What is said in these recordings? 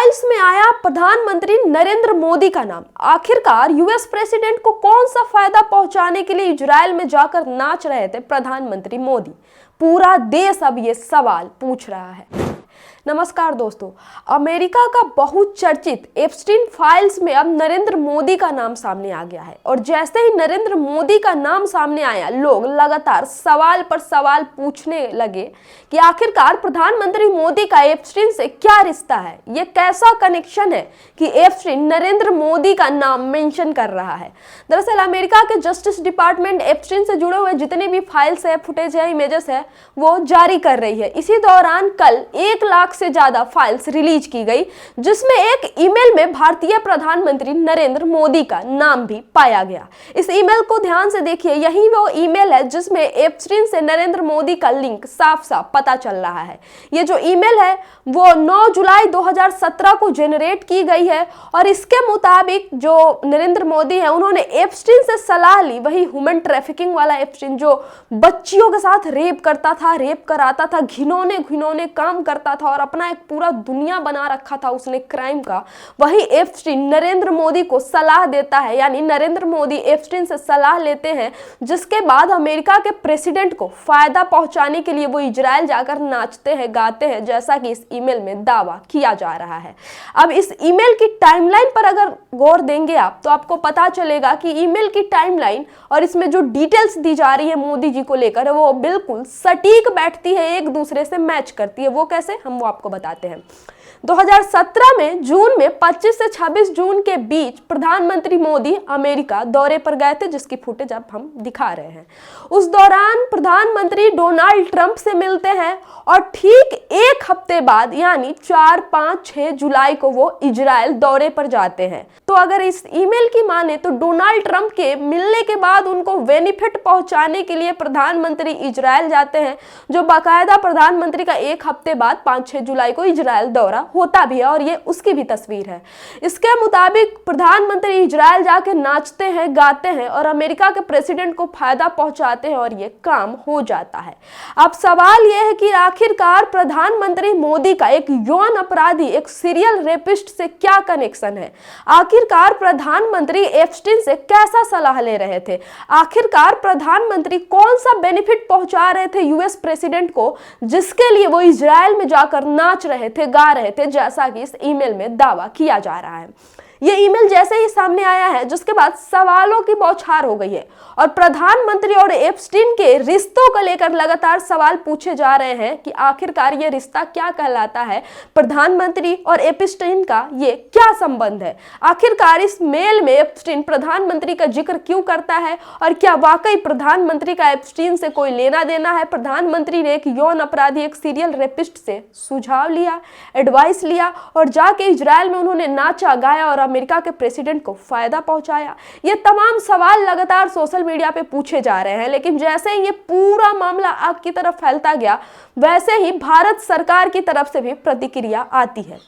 Files में आया प्रधानमंत्री नरेंद्र मोदी का नाम। आखिरकार यूएस प्रेसिडेंट को कौन सा फायदा पहुंचाने के लिए इजराइल में जाकर नाच रहे थे प्रधानमंत्री मोदी? पूरा देश अब ये सवाल पूछ रहा है। नमस्कार दोस्तों, अमेरिका का बहुचर्चित एप्स्टीन फाइल्स में अब नरेंद्र मोदी का नाम सामने आ गया है और जैसे ही नरेंद्र मोदी का नाम सामने आया, लोग लगातार सवाल पर सवाल पूछने लगे कि आखिरकार प्रधानमंत्री मोदी का एप्स्टीन से क्या रिश्ता है, ये कैसा कनेक्शन है कि एप्स्टीन नरेंद्र मोदी का नाम मेंशन कर रहा है। दरअसल अमेरिका के जस्टिस डिपार्टमेंट एप्स्टीन से जुड़े हुए जितने भी फाइल्स है, फुटेज है, इमेजेस है, वो जारी कर रही है। इसी दौरान कल 1 लाख से ज्यादा फाइल्स रिलीज की गई, जिसमें एक ईमेल में भारतीय प्रधानमंत्री नरेंद्र मोदी का नाम भी पाया गया। इस ईमेल को ध्यान से देखिए, यही वो ईमेल है जिसमें एप्स्टीन से नरेंद्र मोदी का लिंक साफ साफ पता चल रहा है। ये जो ईमेल है वो 9 जुलाई 2017 को जेनरेट की गई है और इसके मुताबिक जो नरेंद्र मोदी है उन्होंने एप्स्टीन से सलाह ली, वही ह्यूमन ट्रैफिकिंग वाला एप्स्टीन जो बच्चियों के साथ रेप करता था, रेप कराता था, घिनौने काम करता था और अपना एक पूरा दुनिया बना रखा था उसने क्राइम का। वही एप्स्टीन नरेंद्र मोदी को सलाह देता है, यानी नरेंद्र मोदी एप्स्टीन से सलाह लेते हैं, जिसके बाद अमेरिका के प्रेसिडेंट को फायदा पहुंचाने के लिए वो इजराइल जाकर नाचते हैं, गाते हैं, जैसा कि इस ईमेल में दावा किया जा रहा है। अब इस ईमेल की टाइमलाइन पर अगर गौर देंगे आप तो आपको पता चलेगा कि ईमेल की टाइमलाइन और इसमें जो डिटेल्स दी जा रही है मोदी जी को लेकर वो बिल्कुल सटीक बैठती है, एक दूसरे से मैच करती है। वो कैसे, हम वो आपको बताते हैं। 2017 में जून में 25 से 26 जून के बीच प्रधानमंत्री मोदी अमेरिका दौरे पर गए थे, जिसकी फुटेज अब हम दिखा रहे हैं। उस दौरान प्रधानमंत्री डोनाल्ड ट्रंप से मिलते हैं और ठीक एक हफ्ते बाद यानी 4, 5, 6 जुलाई को वो इजराइल दौरे पर जाते हैं। तो अगर इस ईमेल की माने तो डोनाल्ड ट्रंप के मिलने के बाद उनको बेनिफिट पहुंचाने के लिए प्रधानमंत्री इजराइल जाते हैं, जो बाकायदा प्रधानमंत्री का एक हफ्ते बाद 5-6 जुलाई को इजराइल दौरा होता भी है और ये उसकी भी तस्वीर है। इसके मुताबिक प्रधानमंत्री इजराइल जाके नाचते हैं, गाते हैं और अमेरिका के प्रेसिडेंट को फायदा पहुंचाते हैं और ये काम हो जाता है। अब सवाल यह है कि आखिरकार प्रधानमंत्री मोदी का एक यौन अपराधी, एक सीरियल रेपिस्ट से क्या कनेक्शन है? आखिरकार प्रधानमंत्री एप्स्टीन से कैसा सलाह ले रहे थे? आखिरकार प्रधानमंत्री कौन सा बेनिफिट पहुंचा रहे थे यूएस प्रेसिडेंट को, जिसके लिए वो इजराइल में जाकर नाच रहे थे, गा रहे थे, जैसा कि इस ईमेल में दावा किया जा रहा है। ये ईमेल जैसे ही सामने आया है, जिसके बाद सवालों की बौछार हो गई है और प्रधानमंत्री और एप्स्टीन के रिश्तों को लेकर लगातार सवाल पूछे जा रहे हैं कि आखिरकार ये रिश्ता क्या कहलाता है, प्रधानमंत्री और एप्स्टीन का ये क्या संबंध है? आखिरकार इस मेल में एप्स्टीन प्रधानमंत्री का जिक्र क्यों करता है और क्या वाकई प्रधानमंत्री का एप्स्टीन से कोई लेना देना है? प्रधानमंत्री ने एक यौन अपराधी, एक सीरियल रेपिस्ट से सुझाव लिया, एडवाइस लिया और जाके इजराइल में उन्होंने नाचा, गाया और अमेरिका के प्रेसिडेंट को फायदा पहुंचाया। ये तमाम सवाल लगातार सोशल मीडिया पे पूछे जा रहे हैं, लेकिन जैसे ही ये पूरा मामला आग की तरफ फैलता गया, वैसे ही भारत सरकार की तरफ से भी प्रतिक्रिया आती है।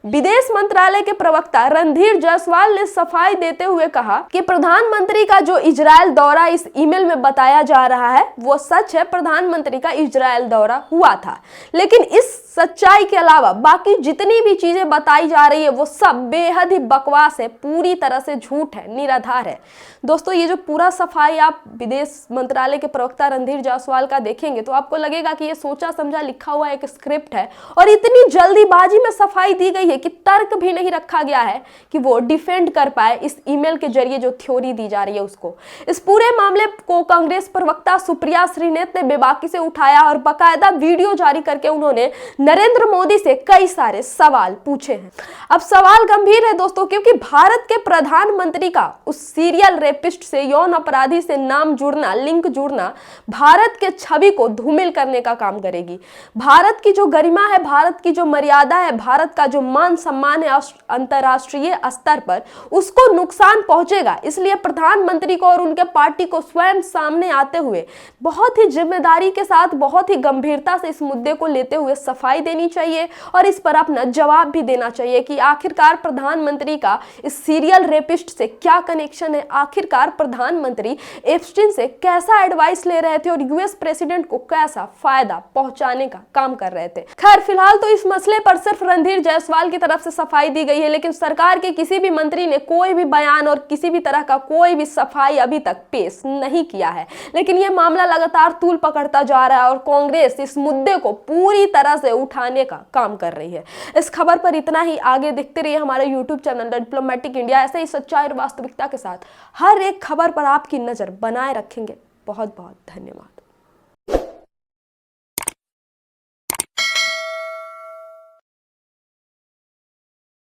विदेश मंत्रालय के प्रवक्ता रणधीर जायसवाल ने सफाई देते हुए कहा कि प्रधानमंत्री का जो इजराइल दौरा इस ईमेल में बताया जा रहा है वो सच है, प्रधानमंत्री का इजराइल दौरा हुआ था, लेकिन इस सच्चाई के अलावा बाकी जितनी भी चीजें बताई जा रही है वो सब बेहद ही बकवास है, पूरी तरह से झूठ है, निराधार है। दोस्तों, ये जो पूरा सफाई आप विदेश मंत्रालय के प्रवक्ता रणधीर जायसवाल का देखेंगे तो आपको लगेगा कि ये सोचा समझा लिखा हुआ एक स्क्रिप्ट है और इतनी जल्दीबाजी में सफाई दी गई है कि तर्क भी नहीं रखा गया है कि वो डिफेंड कर पाए इस ईमेल के जरिए जो थ्योरी दी जा रही है उसको। इस पूरे मामले को कांग्रेस प्रवक्ता सुप्रिया श्रीनेत ने बेबाकी से उठाया और बाकायदा वीडियो जारी करके उन्होंने नरेंद्र मोदी से कई सारे सवाल पूछे हैं। अब सवाल गंभीर है दोस्तों, क्योंकि भारत के प्रधानमंत्री का उस सीरियल रेपिस्ट से, यौन अपराधी से नाम जुड़ना, लिंक जुड़ना भारत के छवि को धूमिल करने का काम करेगी। भारत की जो गरिमा है, भारत की जो मर्यादा है, भारत का जो मान सम्मान है अंतरराष्ट्रीय स्तर पर, उसको नुकसान पहुंचेगा। इसलिए प्रधानमंत्री को और उनके पार्टी को स्वयं सामने आते हुए बहुत ही जिम्मेदारी के साथ, बहुत ही गंभीरता से इस मुद्दे को लेते हुए सफाई सफाई देनी चाहिए और इस पर अपना जवाब भी देना चाहिए कि आखिरकार प्रधानमंत्री का इस सीरियल रेपिस्ट से क्या कनेक्शन है, आखिरकार प्रधानमंत्री एप्स्टीन से कैसा एडवाइस ले रहे थे और यूएस प्रेसिडेंट को कैसा फायदा पहुंचाने का काम कर रहे थे। खैर फिलहाल तो इस मसले पर सिर्फ रणधीर जायसवाल की तरफ से सफाई दी गई है, लेकिन सरकार के किसी भी मंत्री ने कोई भी बयान और किसी भी तरह का कोई भी सफाई अभी तक पेश नहीं किया है। लेकिन यह मामला लगातार तूल पकड़ता जा रहा है और कांग्रेस इस मुद्दे को पूरी तरह से उठाने का काम कर रही है। इस खबर पर इतना ही। आगे देखते रहिए हमारे यूट्यूब चैनल डिप्लोमेटिक इंडिया। ऐसे ही सच्चाई और वास्तविकता के साथ हर एक खबर पर आपकी नजर बनाए रखेंगे। बहुत बहुत धन्यवाद।